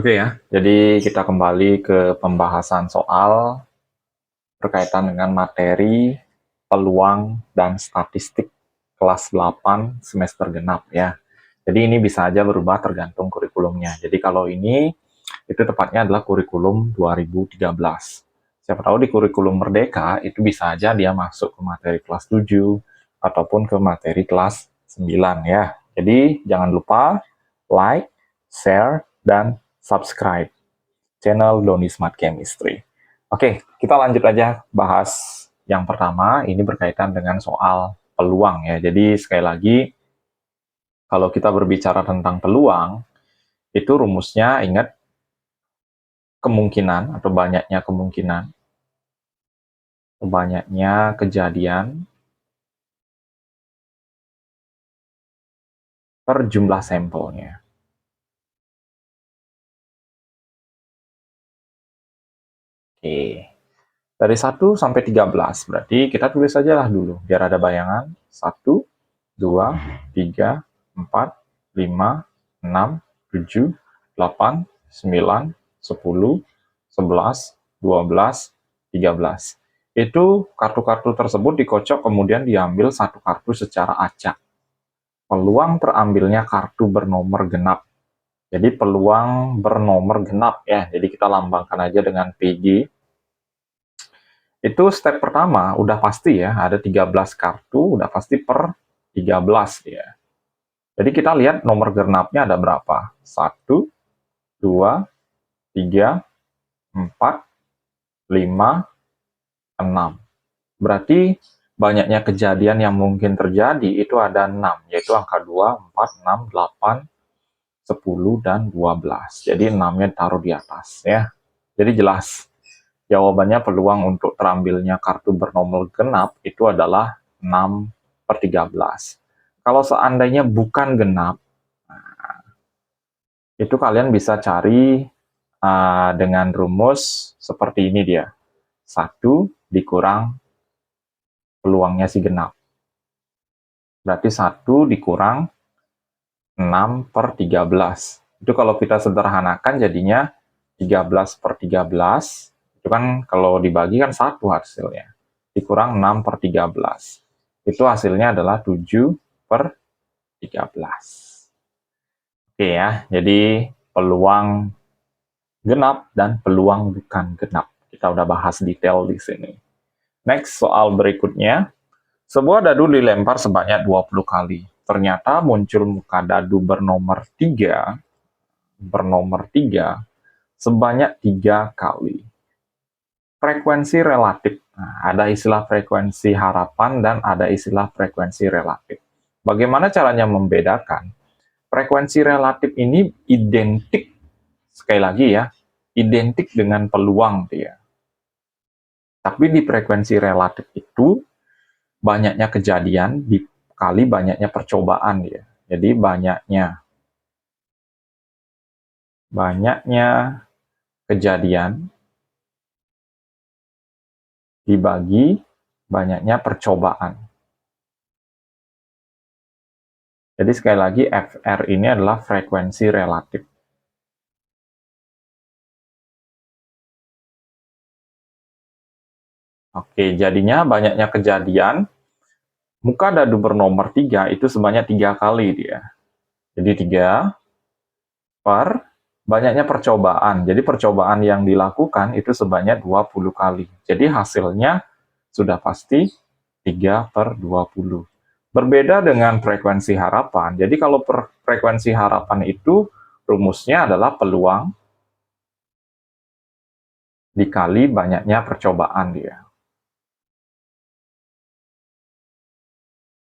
Oke ya, jadi kita kembali ke pembahasan soal berkaitan dengan materi peluang dan statistik kelas 8 semester genap ya. Jadi ini bisa aja berubah tergantung kurikulumnya. Jadi kalau ini itu tepatnya adalah kurikulum 2013. Siapa tahu di kurikulum Merdeka itu bisa aja dia masuk ke materi kelas 7 ataupun ke materi kelas 9 ya. Jadi jangan lupa like, share, dan subscribe channel Doni Smart Chemistry. Oke, kita lanjut aja bahas yang pertama. Ini berkaitan dengan soal peluang ya. Jadi sekali lagi, kalau kita berbicara tentang peluang, itu rumusnya ingat kemungkinan atau banyaknya kejadian per jumlah sampelnya. Oke. Dari 1 sampai 13, berarti kita tulis aja lah dulu, biar ada bayangan. 1, 2, 3, 4, 5, 6, 7, 8, 9, 10, 11, 12, 13. Itu kartu-kartu tersebut dikocok kemudian diambil satu kartu secara acak. Peluang terambilnya kartu bernomor genap. Jadi peluang bernomor genap ya, jadi kita lambangkan aja dengan PG. Itu step pertama, udah pasti ya, ada 13 kartu, udah pasti per 13 ya. Jadi kita lihat nomor genapnya ada berapa? 1, 2, 3, 4, 5, 6. Berarti banyaknya kejadian yang mungkin terjadi itu ada 6, yaitu angka 2, 4, 6, 8, 10, dan 12. Jadi 6-nya taruh di atas ya. Jadi jelas. Jawabannya peluang untuk terambilnya kartu bernomor genap itu adalah 6/13. Kalau seandainya bukan genap, itu kalian bisa cari dengan rumus seperti ini dia. 1 dikurang peluangnya si genap. Berarti 1 dikurang 6/13. Itu kalau kita sederhanakan jadinya 13/13. Itu kan kalau dibagi kan 1 hasilnya. Dikurang 6/13. Itu hasilnya adalah 7/13. Oke ya, jadi peluang genap dan peluang bukan genap. Kita udah bahas detail di sini. Next, soal berikutnya. Sebuah dadu dilempar sebanyak 20 kali. Ternyata muncul muka dadu bernomor 3 sebanyak 3 kali. Frekuensi relatif. Nah, ada istilah frekuensi harapan dan ada istilah frekuensi relatif. Bagaimana caranya membedakan? Frekuensi relatif ini identik, sekali lagi ya, identik dengan peluang dia. Tapi di frekuensi relatif itu, banyaknya kejadian dikali banyaknya percobaan dia. Jadi banyaknya kejadian dibagi banyaknya percobaan. Jadi sekali lagi FR ini adalah frekuensi relatif. Oke, jadinya banyaknya kejadian, muka dadu bernomor 3 itu sebanyak 3 kali dia. Jadi 3 per banyaknya percobaan. Jadi percobaan yang dilakukan itu sebanyak 20 kali. Jadi hasilnya sudah pasti 3/20. Berbeda dengan frekuensi harapan. Jadi kalau frekuensi harapan itu rumusnya adalah peluang dikali banyaknya percobaan dia.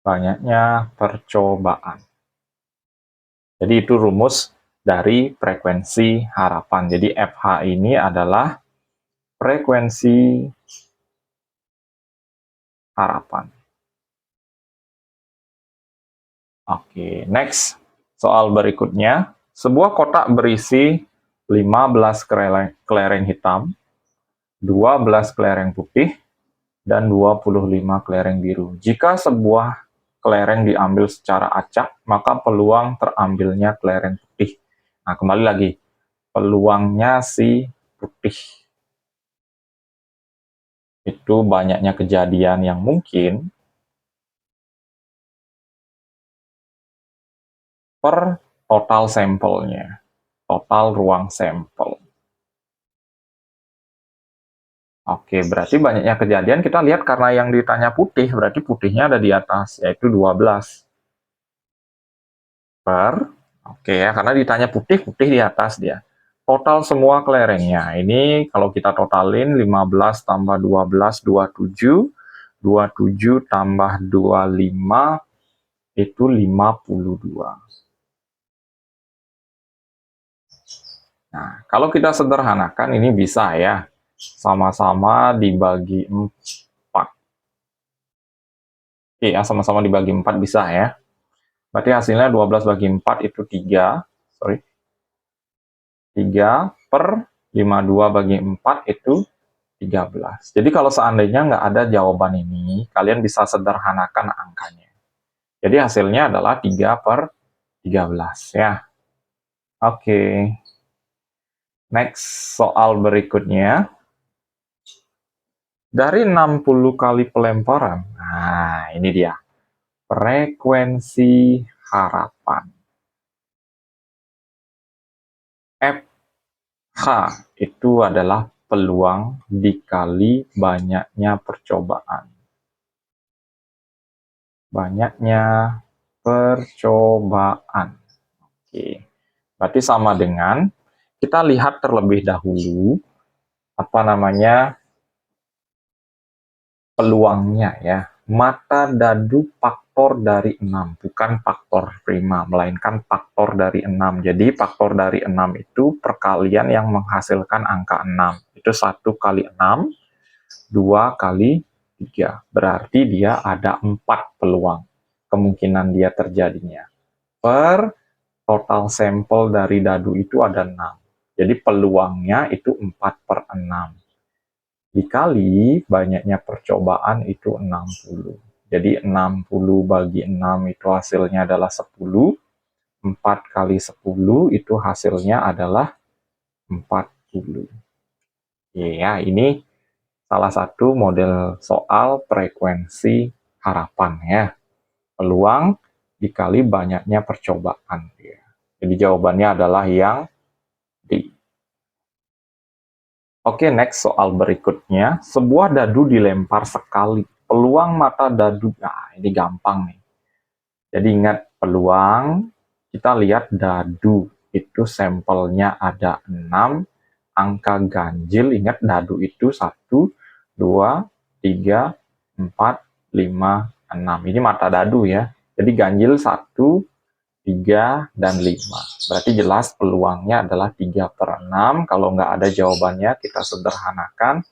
Banyaknya percobaan. Jadi itu rumus dari frekuensi harapan. Jadi FH ini adalah frekuensi harapan. Oke, next. Soal berikutnya. Sebuah kotak berisi 15 kelereng hitam, 12 kelereng putih, dan 25 kelereng biru. Jika sebuah kelereng diambil secara acak, maka peluang terambilnya kelereng putih. Nah, kembali lagi. peluangnya si putih. Itu banyaknya kejadian yang mungkin per total sampelnya, total ruang sampel. Oke, berarti banyaknya kejadian kita lihat karena yang ditanya putih, berarti putihnya ada di atas, yaitu 12 per, oke ya, karena ditanya putih, putih di atas dia. Total semua kelerengnya, ini kalau kita totalin 15 tambah 12, 27, 27 tambah 25, itu 52. Nah, kalau kita sederhanakan ini bisa ya, sama-sama dibagi 4. Oke ya, sama-sama dibagi 4 bisa ya. Berarti hasilnya 12 bagi 4 itu 3. Sorry. 3 per 52 bagi 4 itu 13. Jadi kalau seandainya nggak ada jawaban ini, kalian bisa sederhanakan angkanya. Jadi hasilnya adalah 3 per 13 ya. Oke. Next, soal berikutnya. Dari 60 kali pelemparan, nah ini dia, frekuensi harapan. FH itu adalah peluang dikali banyaknya percobaan. Banyaknya percobaan. Oke. Berarti sama dengan kita lihat terlebih dahulu apa namanya peluangnya ya. Mata dadu faktor dari 6, bukan faktor prima, melainkan faktor dari 6. Jadi faktor dari 6 itu perkalian yang menghasilkan angka 6. Itu 1 kali 6, 2 kali 3. Berarti dia ada 4 peluang kemungkinan dia terjadinya. Per total sampel dari dadu itu ada 6. Jadi peluangnya itu 4 per 6. Dikali banyaknya percobaan itu 60. Jadi 60 bagi 6 itu hasilnya adalah 10. 4 kali 10 itu hasilnya adalah 40. Ya, ini salah satu model soal frekuensi harapan ya. Peluang dikali banyaknya percobaan. Jadi jawabannya adalah yang D. Oke, next soal berikutnya. Sebuah dadu dilempar sekali. Peluang mata dadu, nah ini gampang nih. Jadi ingat peluang, kita lihat dadu itu sampelnya ada 6, angka ganjil, ingat dadu itu 1, 2, 3, 4, 5, 6. Ini mata dadu ya. Jadi ganjil 1, 3, dan 5. Berarti jelas peluangnya adalah 3 per 6. Kalau nggak ada jawabannya, kita sederhanakan.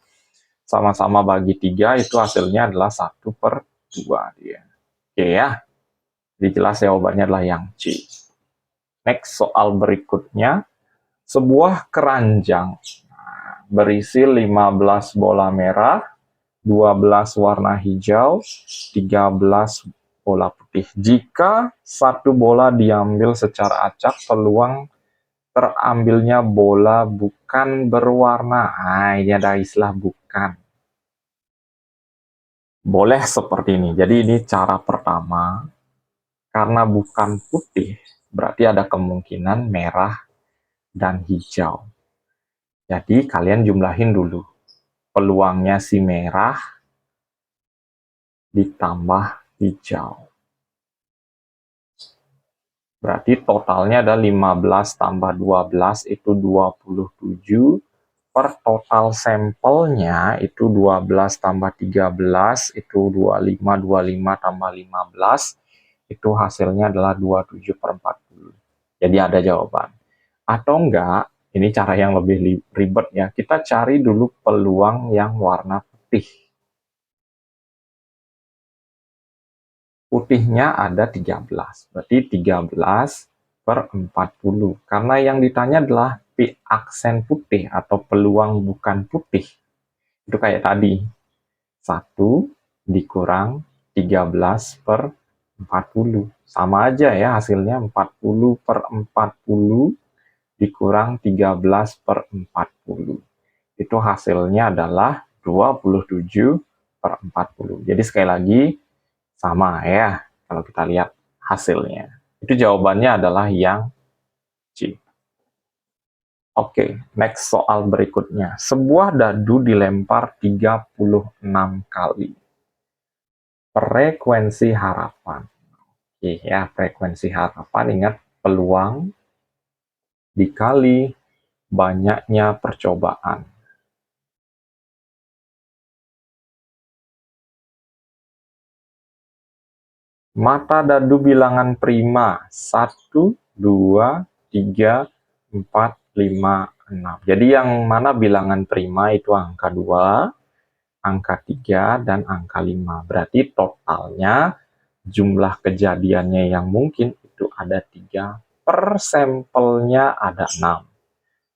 Sama-sama bagi 3, itu hasilnya adalah 1 per 2. Dia. Oke ya. Jadi jelas jawabannya adalah yang C. Next, soal berikutnya. Sebuah keranjang berisi 15 bola merah, 12 warna hijau, 13 bola putih. Jika satu bola diambil secara acak, peluang terambilnya bola bukan berwarna. Nah, ini ada istilah bukan. Boleh seperti ini. Jadi ini cara pertama. Karena bukan putih, berarti ada kemungkinan merah dan hijau. Jadi kalian jumlahin dulu. Peluangnya si merah ditambah hijau. Berarti totalnya ada 15 tambah 12 itu 27. Per total sampelnya itu 12 tambah 13 itu 25. 25 tambah 15 itu hasilnya adalah 27 per 40. Jadi ada jawaban. Atau enggak, ini cara yang lebih ribet ya. Kita cari dulu peluang yang warna putih. Putihnya ada 13, berarti 13 per 40. Karena yang ditanya adalah P aksen putih atau peluang bukan putih. Itu kayak tadi, 1 dikurang 13 per 40. Sama aja ya hasilnya 40 per 40 dikurang 13/40. Itu hasilnya adalah 27/40. Jadi sekali lagi sama ya kalau kita lihat hasilnya. Itu jawabannya adalah yang C. Oke, next soal berikutnya. Sebuah dadu dilempar 36 kali. Frekuensi harapan. Oke ya, frekuensi harapan, ingat peluang dikali banyaknya percobaan. Mata dadu bilangan prima 1, 2, 3, 4, 5, 6. Jadi yang mana bilangan prima itu angka 2, angka 3, dan angka 5. Berarti totalnya jumlah kejadiannya yang mungkin itu ada 3, per sampelnya ada 6.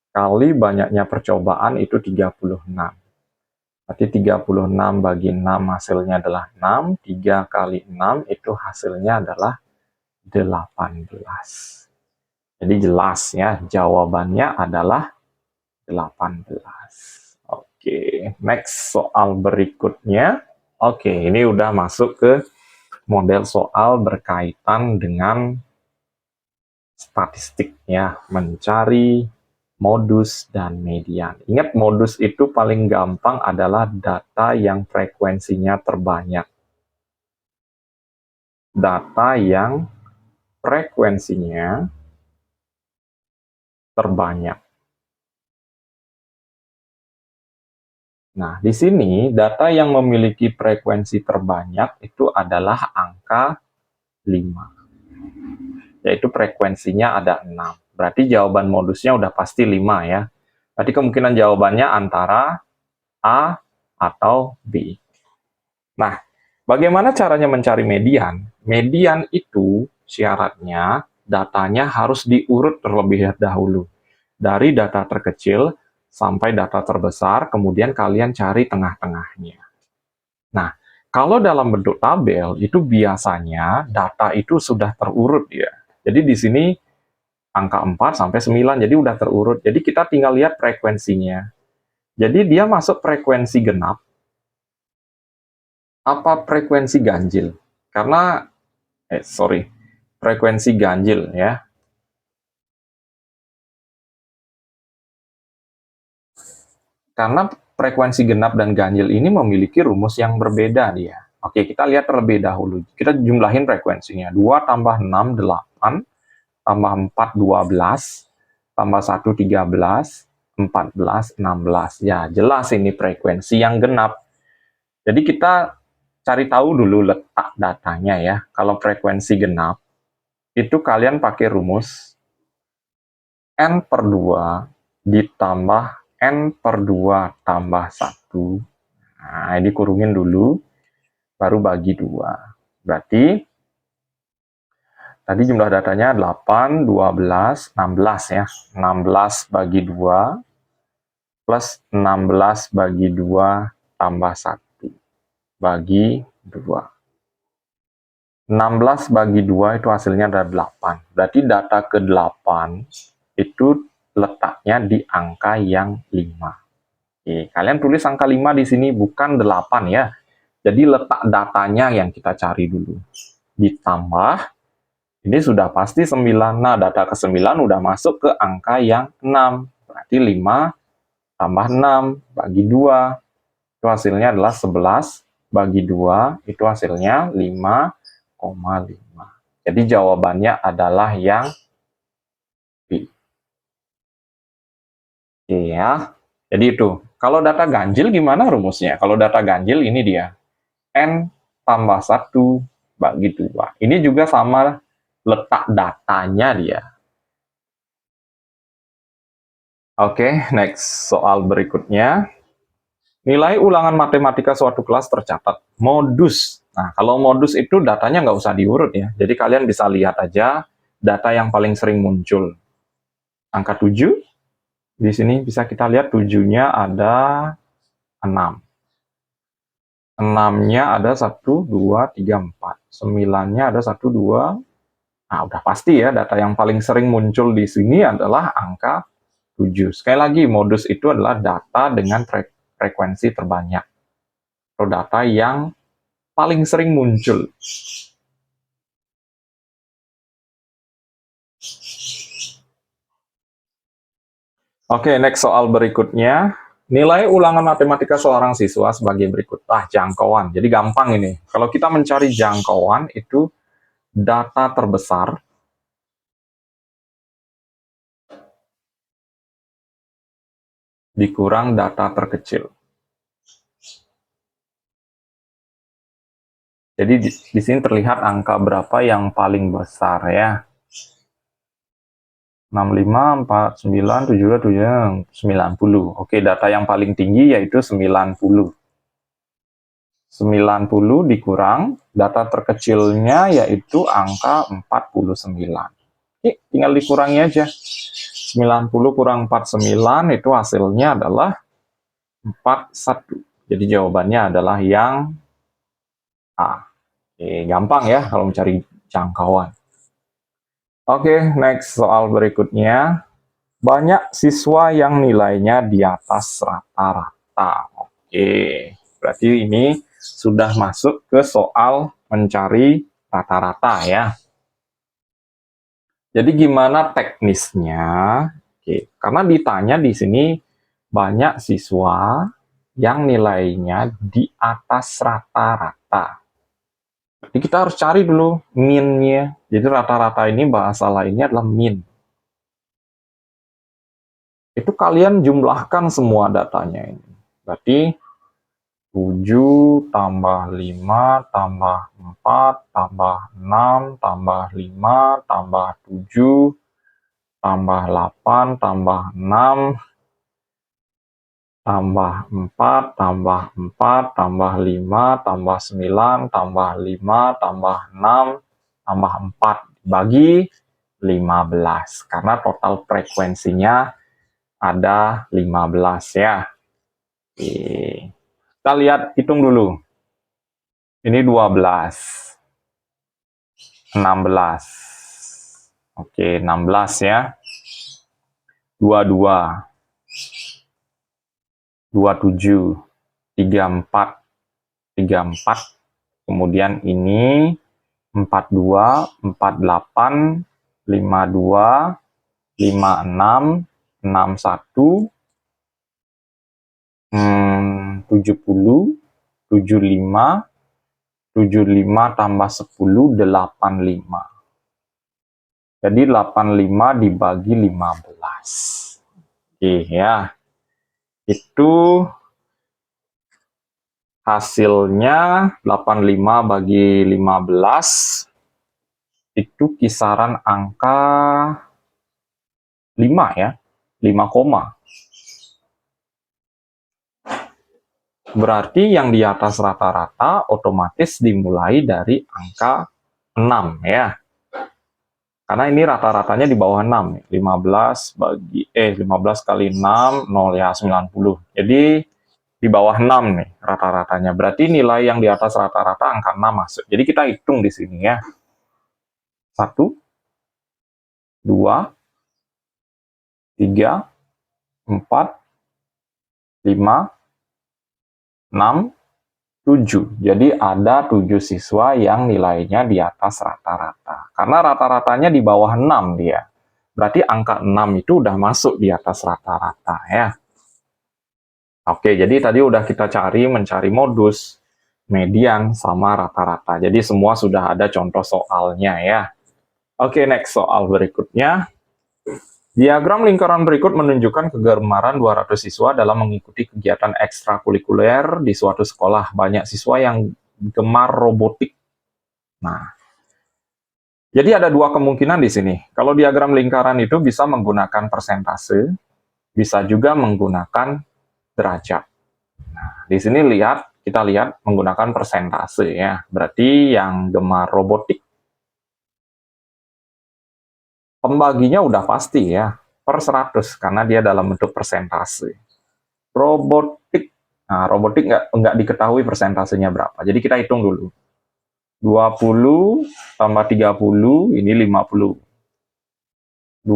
Kali banyaknya percobaan itu 36. Berarti 36 bagi 6 hasilnya adalah 6, 3 kali 6 itu hasilnya adalah 18. Jadi jelas ya, jawabannya adalah 18. Oke, next soal berikutnya. Oke, ini udah masuk ke model soal berkaitan dengan statistik ya, mencari modus dan median. Ingat, modus itu paling gampang adalah data yang frekuensinya terbanyak. Data yang frekuensinya terbanyak. Nah, di sini data yang memiliki frekuensi terbanyak itu adalah angka 5. Yaitu frekuensinya ada 6. Berarti jawaban modusnya udah pasti 5 ya. Berarti kemungkinan jawabannya antara A atau B. Nah, bagaimana caranya mencari median? Median itu syaratnya datanya harus diurut terlebih dahulu. Dari data terkecil sampai data terbesar, kemudian kalian cari tengah-tengahnya. Nah, kalau dalam bentuk tabel, itu biasanya data itu sudah terurut ya. Jadi di sini angka 4 sampai 9, jadi udah terurut. Jadi kita tinggal lihat frekuensinya. Jadi dia masuk frekuensi genap, apa frekuensi ganjil? Karena, frekuensi ganjil ya. Karena frekuensi genap dan ganjil ini memiliki rumus yang berbeda dia. Oke, kita lihat terlebih dahulu. Kita jumlahin frekuensinya. 2 tambah 6, 8. Tambah 4, 12. Tambah 1, 13. 14, 16. Ya, jelas ini frekuensi yang genap. Jadi kita cari tahu dulu letak datanya ya. Kalau frekuensi genap, itu kalian pakai rumus N per 2 ditambah N per 2 tambah 1. Nah, ini kurungin dulu, baru bagi 2. Berarti, tadi jumlah datanya 8, 12, 16 ya. 16 bagi 2, plus 16 bagi 2 tambah 1. Bagi 2. 16 bagi 2 itu hasilnya ada 8. Berarti data ke-8 itu letaknya di angka yang 5. Oke, kalian tulis angka 5 di sini, bukan 8 ya. Jadi letak datanya yang kita cari dulu. Ditambah, ini sudah pasti 9. Nah, data ke-9 udah masuk ke angka yang 6. Berarti 5 tambah 6 bagi 2. Itu hasilnya adalah 11 bagi 2. Itu hasilnya 5,5. Jadi jawabannya adalah yang B. Oke ya. Jadi itu. Kalau data ganjil gimana rumusnya? Kalau data ganjil ini dia. N tambah 1 bagi 2. Ini juga sama letak datanya dia. Oke, next soal berikutnya. Nilai ulangan matematika suatu kelas tercatat. Modus. Nah, kalau modus itu datanya nggak usah diurut ya. Jadi kalian bisa lihat aja data yang paling sering muncul. Angka 7. Di sini bisa kita lihat 7-nya ada 6. 6-nya ada 1, 2, 3, 4. 9-nya ada 1, 2, Nah, udah pasti ya, data yang paling sering muncul di sini adalah angka 7. Sekali lagi, modus itu adalah data dengan frekuensi terbanyak, atau data yang paling sering muncul. Oke, next soal berikutnya. Nilai ulangan matematika seorang siswa sebagai berikut. Jangkauan. Jadi gampang ini. Kalau kita mencari jangkauan, itu data terbesar dikurang data terkecil. Jadi di sini terlihat angka berapa yang paling besar ya. 65, 49, 72, 90. Oke, data yang paling tinggi yaitu 90. 90 dikurang, data terkecilnya yaitu angka 49. Oke, tinggal dikurangi aja. 90 kurang 49 itu hasilnya adalah 41. Jadi jawabannya adalah yang A. Oke, gampang ya kalau mencari jangkauan. Oke, next soal berikutnya. Banyak siswa yang nilainya di atas rata-rata. Oke, berarti ini sudah masuk ke soal mencari rata-rata ya. Jadi gimana teknisnya? Oke, karena ditanya di sini banyak siswa yang nilainya di atas rata-rata. Jadi kita harus cari dulu min-nya. Jadi rata-rata ini bahasa lainnya adalah min. Itu kalian jumlahkan semua datanya ini. Berarti 7 tambah 5 tambah 4 tambah 6 tambah 5 tambah 7 tambah 8 tambah 6 tambah 4 tambah 4 tambah 5 tambah 9 tambah 5 tambah 6 tambah 4 bagi 15 karena total frekuensinya ada 15 ya. Oke. Kita lihat, hitung dulu. Ini 12. 16. Oke, 16 ya. 22. 27. 34. 34. Kemudian ini 42, 48, 52, 56, 61, 70, 75, 75 tambah 10, 85. Jadi 85 dibagi 15. Oke ya. Itu hasilnya 85 bagi 15 itu kisaran angka 5 ya. 5, berarti yang di atas rata-rata otomatis dimulai dari angka 6 ya. Karena ini rata-ratanya di bawah 6. 15 kali 6, 0 ya, 90. Jadi di bawah 6 nih rata-ratanya. Berarti nilai yang di atas rata-rata angka 6 masuk. Jadi kita hitung di sini ya. 1, 2, 3, 4, 5, 6, 7. Jadi ada 7 siswa yang nilainya di atas rata-rata. Karena rata-ratanya di bawah 6 dia. Berarti angka 6 itu udah masuk di atas rata-rata ya. Oke, jadi tadi udah kita mencari modus, median, sama rata-rata. Jadi semua sudah ada contoh soalnya ya. Oke, next soal berikutnya. Diagram lingkaran berikut menunjukkan kegemaran 200 siswa dalam mengikuti kegiatan ekstrakurikuler di suatu sekolah. Banyak siswa yang gemar robotik. Nah, jadi ada dua kemungkinan di sini. Kalau diagram lingkaran itu bisa menggunakan persentase, bisa juga menggunakan derajat. Nah, di sini kita lihat menggunakan persentase ya. Berarti yang gemar robotik, pembaginya udah pasti ya, per 100 karena dia dalam bentuk persentase. Robotik, nah robotik nggak diketahui persentasenya berapa. Jadi kita hitung dulu. 20 tambah 30 ini 50. 12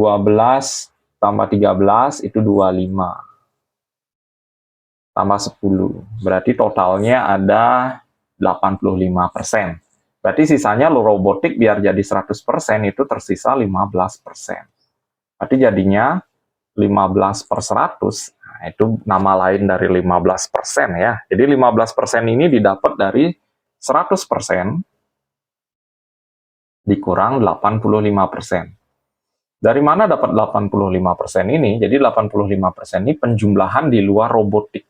tambah 13 itu 25. Tambah 10. Berarti totalnya ada 85%. Berarti sisanya lo robotik biar jadi 100% itu tersisa 15%. Berarti jadinya 15 per 100. Nah, itu nama lain dari 15% ya. Jadi 15% ini didapat dari 100% dikurang 85%. Dari mana dapat 85% ini? Jadi 85% ini penjumlahan di luar robotik.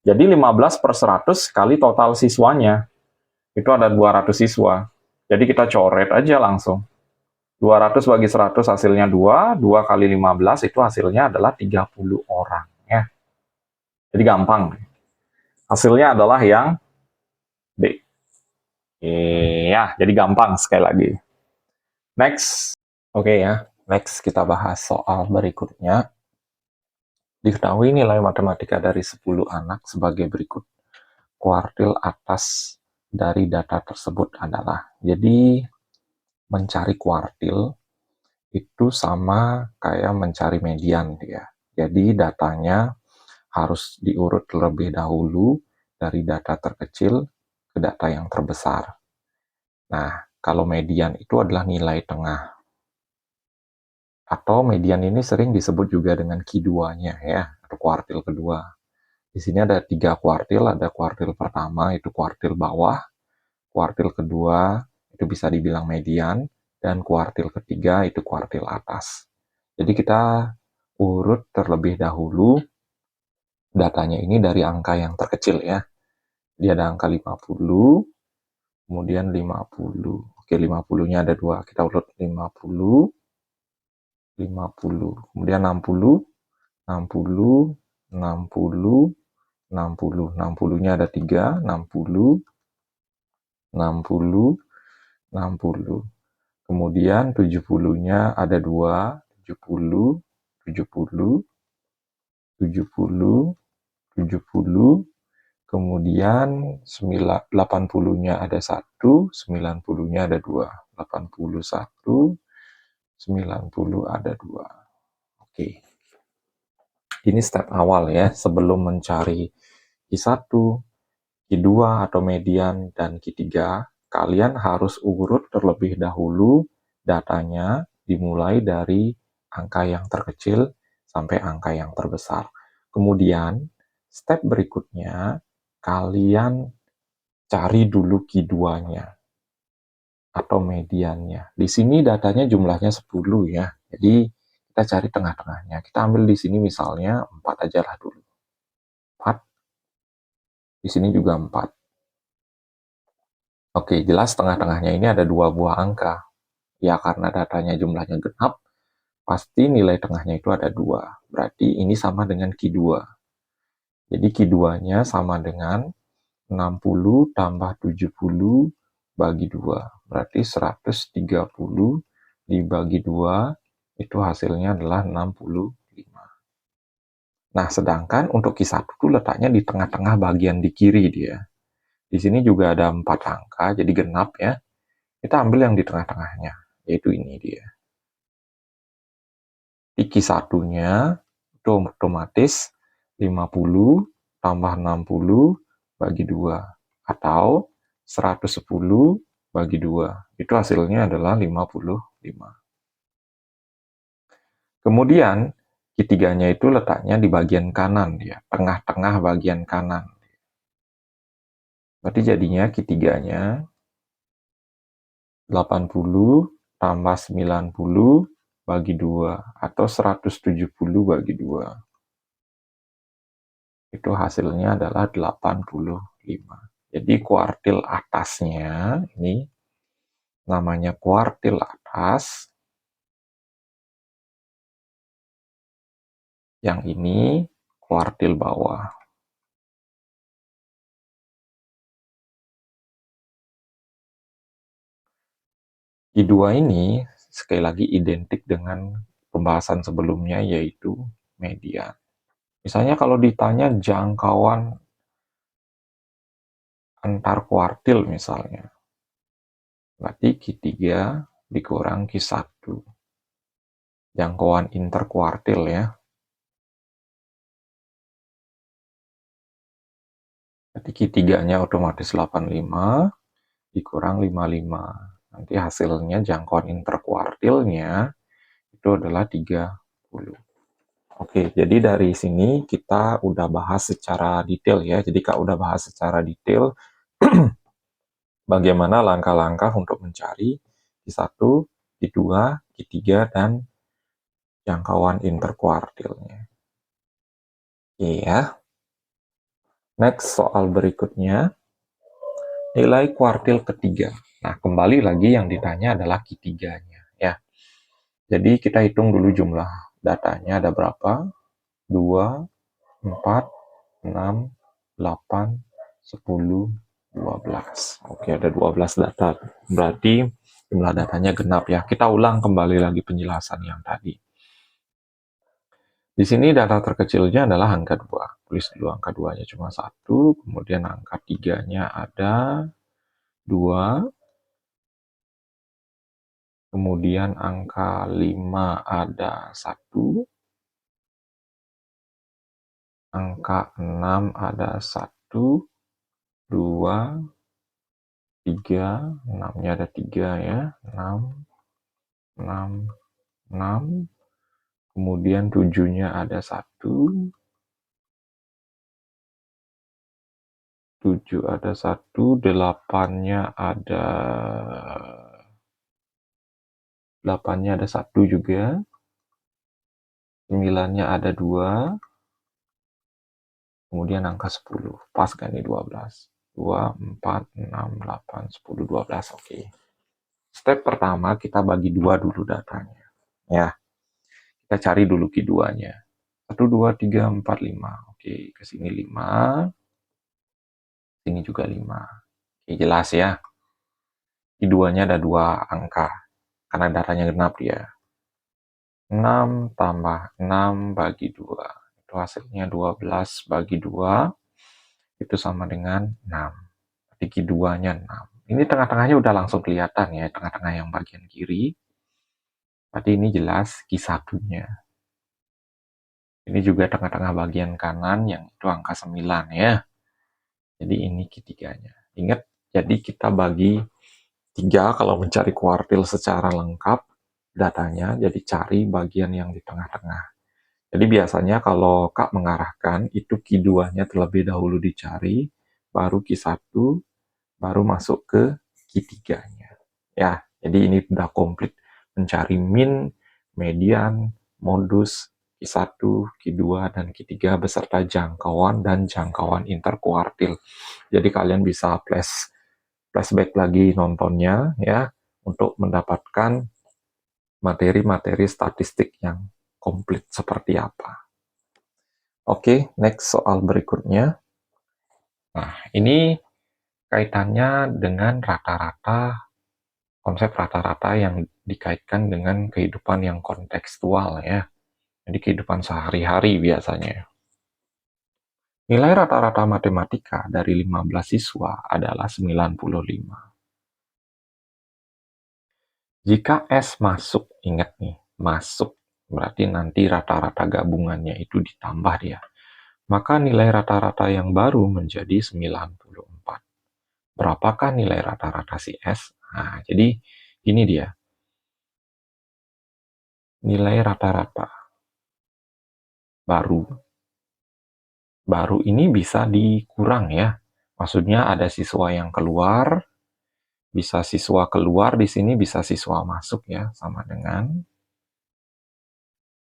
Jadi 15 per 100 kali total siswanya. Itu ada 200 siswa. Jadi kita coret aja langsung. 200 bagi 100 hasilnya 2, 2 kali 15 itu hasilnya adalah 30 orang. Ya. Jadi gampang. Hasilnya adalah yang B. Ya, jadi gampang sekali lagi. Next. Oke ya, next kita bahas soal berikutnya. Diketahui nilai matematika dari 10 anak sebagai berikut. Kuartil atas dari data tersebut adalah, jadi mencari kuartil itu sama kayak mencari median ya. Jadi datanya harus diurut terlebih dahulu dari data terkecil ke data yang terbesar. Nah, kalau median itu adalah nilai tengah. Atau median ini sering disebut juga dengan Q2-nya ya, atau kuartil kedua. Di sini ada 3 kuartil, ada kuartil pertama itu kuartil bawah, kuartil kedua itu bisa dibilang median, dan kuartil ketiga itu kuartil atas. Jadi kita urut terlebih dahulu datanya ini dari angka yang terkecil ya. Dia ada angka 50, kemudian 50. Oke, 50-nya ada 2. Kita urut 50, 50. Kemudian 60, 60, 60, 60. 60-nya ada 3, 60, 60, 60. Kemudian 70-nya ada 2, 70, 70, 70, 70. Kemudian 80-nya ada 1, 90-nya ada 2. 81, 90 ada 2. Oke. Ini step awal ya, sebelum mencari Q1, Q2 atau median, dan Q3, kalian harus urut terlebih dahulu datanya dimulai dari angka yang terkecil sampai angka yang terbesar. Kemudian, step berikutnya, kalian cari dulu Q2-nya atau mediannya. Di sini datanya jumlahnya 10 ya. Jadi, kita cari tengah-tengahnya. Kita ambil di sini misalnya 4 aja lah dulu. 4. Di sini juga 4. Oke, jelas tengah-tengahnya ini ada 2 buah angka. Ya, karena datanya jumlahnya genap, pasti nilai tengahnya itu ada 2. Berarti ini sama dengan Q2. Jadi Q2-nya sama dengan 60 tambah 70 bagi 2. Berarti 130 dibagi 2, itu hasilnya adalah 65. Nah, sedangkan untuk Q1 itu letaknya di tengah-tengah bagian di kiri dia. Di sini juga ada 4 angka, jadi genap ya. Kita ambil yang di tengah-tengahnya, yaitu ini dia. Di Q1-nya itu otomatis 50 tambah 60 bagi 2. Atau 110 bagi 2. Itu hasilnya adalah 55. Kemudian, Q3-nya itu letaknya di bagian kanan dia, tengah-tengah bagian kanan. Berarti jadinya Q3-nya 80 tambah 90 bagi 2, atau 170 bagi 2. Itu hasilnya adalah 85. Jadi kuartil atasnya ini namanya kuartil atas. Yang ini kuartil bawah. Q2 ini sekali lagi identik dengan pembahasan sebelumnya, yaitu median. Misalnya kalau ditanya jangkauan antar kuartil misalnya. Berarti Q3 dikurang Q1. Jangkauan interkuartil ya. Berarti Q3-nya otomatis 85 dikurang 55. Nanti hasilnya jangkauan interkuartilnya itu adalah 30. Oke, jadi dari sini kita udah bahas secara detail ya. Jadi Kak udah bahas secara detail bagaimana langkah-langkah untuk mencari Q1, Q2, Q3, dan jangkauan interkuartilnya. Oke ya. Next, soal berikutnya. Nilai kuartil ketiga. Nah, kembali lagi yang ditanya adalah Q3-nya ya. Jadi kita hitung dulu jumlah datanya ada berapa? 2, 4, 6, 8, 10, 12. Oke, ada 12 data. Berarti jumlah datanya genap ya. Kita ulang kembali lagi penjelasan yang tadi. Di sini data terkecilnya adalah angka 2. Tulis dulu angka 2-nya cuma 1, kemudian angka 3-nya ada 2, kemudian angka 5 ada 1, angka 6 ada 1, 2, 3, 6-nya ada 3 ya, 6, 6, 6, kemudian 7-nya ada 1, 7 ada 1, 8-nya ada 1 juga, 9-nya ada 2, kemudian angka 10. Pas kan nih 12? 2, 4, 6, 8, 10, 12. Oke. Step pertama kita bagi 2 dulu datanya. Ya, kita cari dulu Q2-nya. 1, 2, 3, 4, 5. Oke, ke sini 5. Sini juga 5. Oke, jelas ya. Q2-nya ada 2 angka. Karena datanya genap dia. 6 tambah 6 bagi 2. Itu hasilnya 12 bagi 2. Itu sama dengan 6. Berarti Q2-nya 6. Ini tengah-tengahnya udah langsung kelihatan ya. Tengah-tengah yang bagian kiri. Berarti ini jelas Q1-nya. Ini juga tengah-tengah bagian kanan yang itu angka 9 ya. Jadi ini Q3-nya. Ingat, jadi kita bagi 3 kalau mencari kuartil secara lengkap datanya, jadi cari bagian yang di tengah-tengah. Jadi biasanya kalau Kak mengarahkan, itu Q2-nya terlebih dahulu dicari, baru Q1, baru masuk ke Q3-nya. Ya, jadi ini udah komplit mencari min, median, modus, Q1, Q2, dan Q3 beserta jangkauan dan jangkauan interkuartil. Jadi kalian bisa flashback lagi nontonnya ya untuk mendapatkan materi-materi statistik yang komplit seperti apa. Oke, next soal berikutnya. Nah, ini kaitannya dengan rata-rata, konsep rata-rata yang dikaitkan dengan kehidupan yang kontekstual ya. Jadi kehidupan sehari-hari biasanya. Nilai rata-rata matematika dari 15 siswa adalah 95. Jika S masuk, ingat nih, masuk, berarti nanti rata-rata gabungannya itu ditambah dia. Maka nilai rata-rata yang baru menjadi 94. Berapakah nilai rata-rata si S? Nah, jadi ini dia. Nilai rata-rata baru. Baru ini bisa dikurang ya. Maksudnya ada siswa yang keluar, bisa siswa keluar di sini, bisa siswa masuk ya, sama dengan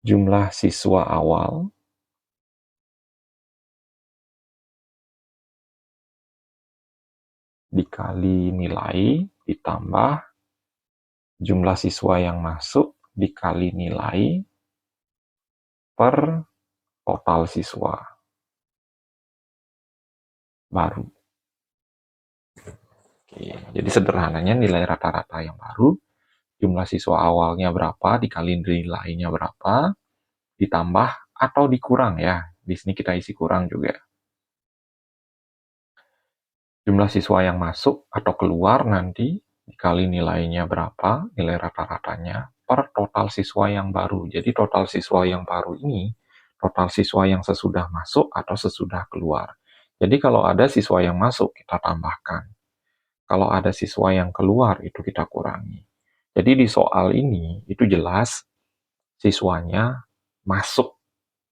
jumlah siswa awal dikali nilai ditambah jumlah siswa yang masuk dikali nilai per total siswa baru. Oke, jadi sederhananya nilai rata-rata yang baru, jumlah siswa awalnya berapa dikali nilainya berapa, ditambah atau dikurang ya. Di sini kita isi kurang juga. Jumlah siswa yang masuk atau keluar nanti dikali nilainya berapa, nilai rata-ratanya, per total siswa yang baru. Jadi total siswa yang baru ini, total siswa yang sesudah masuk atau sesudah keluar. Jadi kalau ada siswa yang masuk, kita tambahkan. Kalau ada siswa yang keluar, itu kita kurangi. Jadi di soal ini, itu jelas siswanya masuk.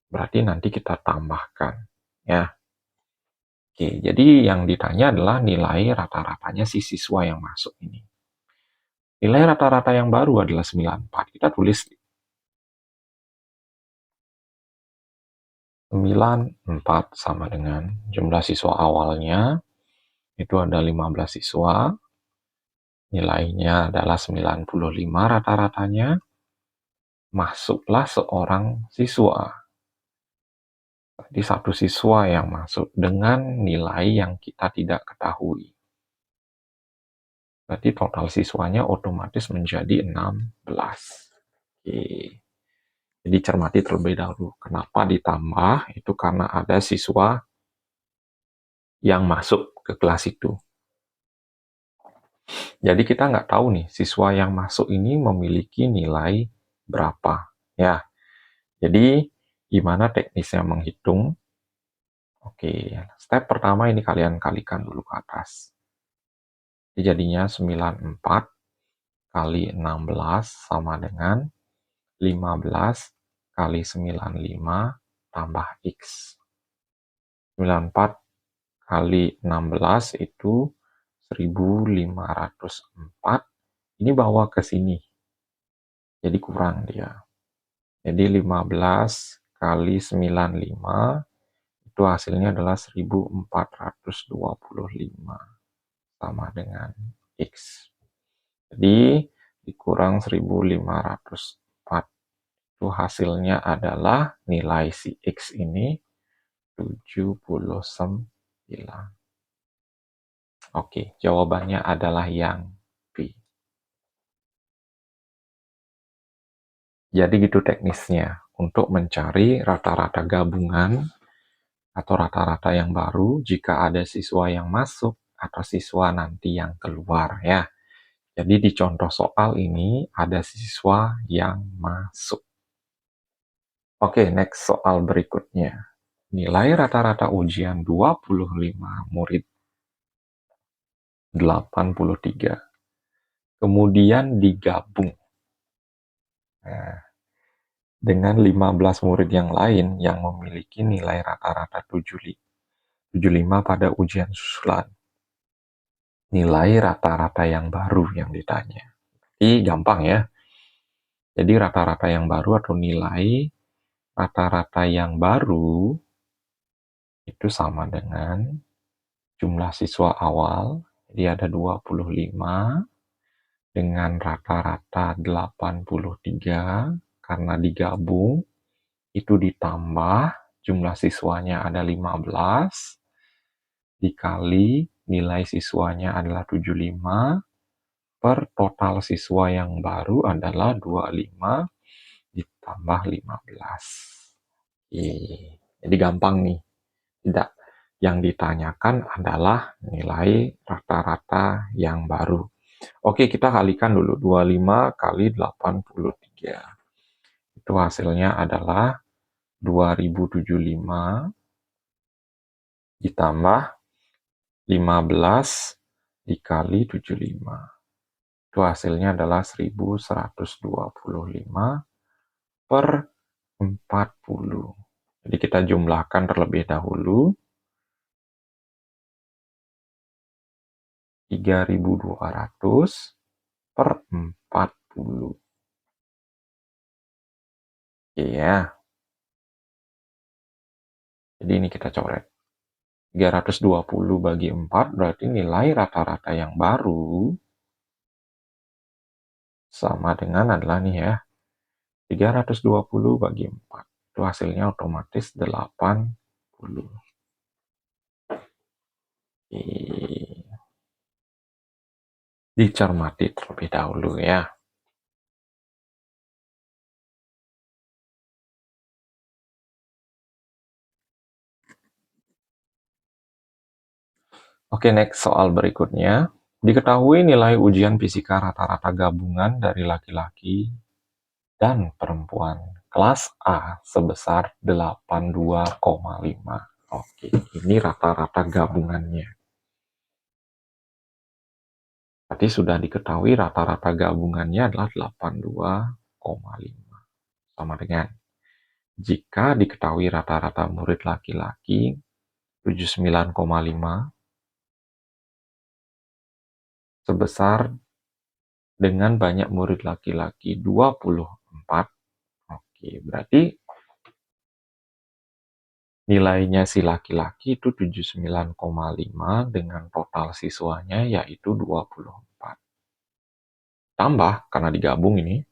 Berarti nanti kita tambahkan. Ya. Oke, jadi yang ditanya adalah nilai rata-ratanya si siswa yang masuk ini. Nilai rata-rata yang baru adalah 94. Kita tulis 94 sama dengan jumlah siswa awalnya, itu ada 15 siswa, nilainya adalah 95 rata-ratanya, masuklah seorang siswa. Jadi satu siswa yang masuk dengan nilai yang kita tidak ketahui. Berarti total siswanya otomatis menjadi 16. Oke. Jadi cermati terlebih dahulu. Kenapa ditambah? Itu karena ada siswa yang masuk ke kelas itu. Jadi kita nggak tahu nih, siswa yang masuk ini memiliki nilai berapa. Ya, jadi gimana teknisnya menghitung? Oke, step pertama ini kalian kalikan dulu ke atas. Jadi jadinya 94 kali 16 sama dengan 15 kali 95 tambah X. 94 kali 16 itu 1504. Ini bawa ke sini. Jadi kurang dia. Jadi 15 kali 95 itu hasilnya adalah 1425 sama dengan X. Jadi dikurang 1504 itu hasilnya adalah nilai si X ini 79. Oke, jawabannya adalah yang B. Jadi gitu teknisnya untuk mencari rata-rata gabungan atau rata-rata yang baru jika ada siswa yang masuk atau siswa nanti yang keluar ya. Jadi di contoh soal ini ada siswa yang masuk. Oke, next soal berikutnya. Nilai rata-rata ujian 25 murid 83. Kemudian digabung dengan 15 murid yang lain yang memiliki nilai rata-rata 75 pada ujian susulan. Nilai rata-rata yang baru yang ditanya. Ini gampang ya. Jadi rata-rata yang baru atau nilai rata-rata yang baru itu sama dengan jumlah siswa awal. Jadi ada 25 dengan rata-rata 83 karena digabung itu ditambah jumlah siswanya ada 15 dikali nilai siswanya adalah 75 per total siswa yang baru adalah 25 ditambah 15. Jadi gampang nih. Tidak. Yang ditanyakan adalah nilai rata-rata yang baru. Oke, kita kalikan dulu. 25 kali 83. Itu hasilnya adalah 2075 ditambah 15 dikali 75. Itu hasilnya adalah 1125 per 40. Jadi kita jumlahkan terlebih dahulu. 3200 per 40. Iya. Jadi ini kita coret. 320 bagi 4 berarti nilai rata-rata yang baru sama dengan adalah nih ya. 320 bagi 4. Itu hasilnya otomatis 80. Dicermati terlebih dahulu ya. Oke, next soal berikutnya. Diketahui nilai ujian fisika rata-rata gabungan dari laki-laki dan perempuan kelas A sebesar 82,5. Oke, ini rata-rata gabungannya. Tadi sudah diketahui rata-rata gabungannya adalah 82,5. Sama dengan jika diketahui rata-rata murid laki-laki 79,5 sebesar dengan banyak murid laki-laki 24. Oke, berarti nilainya si laki-laki itu 79,5 dengan total siswanya yaitu 24. Tambah karena digabung ini.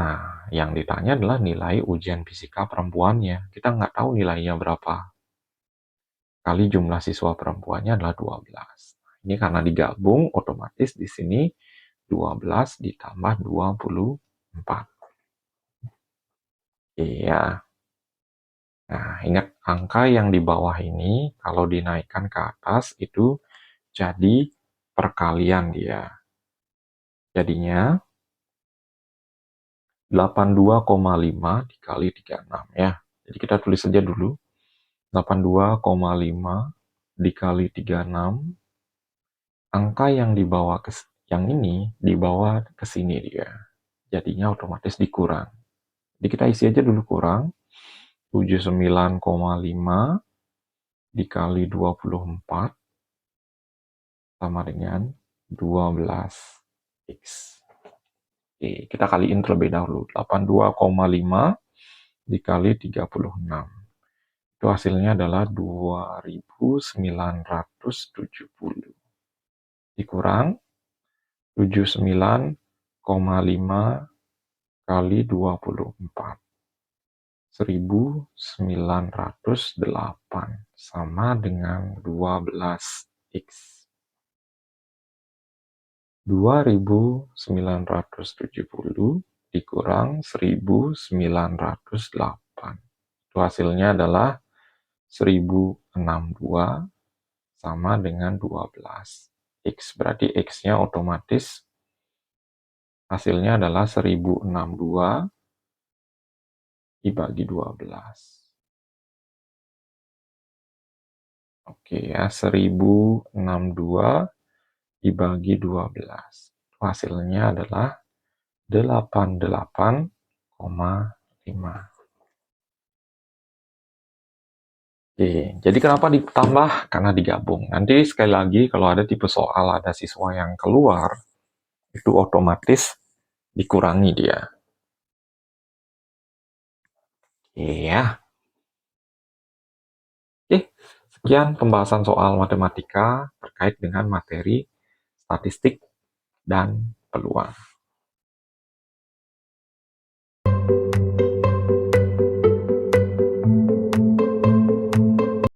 Nah, yang ditanya adalah nilai ujian fisika perempuannya. Kita nggak tahu nilainya berapa. Kali jumlah siswa perempuannya adalah 12. Ini karena digabung, otomatis di sini 12 ditambah 24. Iya. Nah, ingat angka yang di bawah ini, kalau dinaikkan ke atas, itu jadi perkalian dia. Jadinya 82,5 dikali 36 ya. Jadi kita tulis saja dulu. 82,5 dikali 36. Angka yang dibawa ke yang ini dibawa ke sini dia. Jadinya otomatis dikurang. Jadi kita isi aja dulu kurang. 79,5 dikali 24 sama dengan 12x. Oke, kita kaliin terlebih dahulu. 82,5 dikali 36. Itu hasilnya adalah 2970. Dikurang 79,5 kali 24. 1908 sama dengan 12x. 2970 dikurang 1908. Itu hasilnya adalah 1062 sama dengan 12x. Berarti x-nya otomatis hasilnya adalah 1062 dibagi 12. Oke ya, 1062 dibagi 12. Hasilnya adalah 88,5. Oke, jadi kenapa ditambah? Karena digabung. Nanti sekali lagi kalau ada tipe soal ada siswa yang keluar, itu otomatis dikurangi dia. Iya. Oke, sekian pembahasan soal matematika terkait dengan materi statistik dan peluang.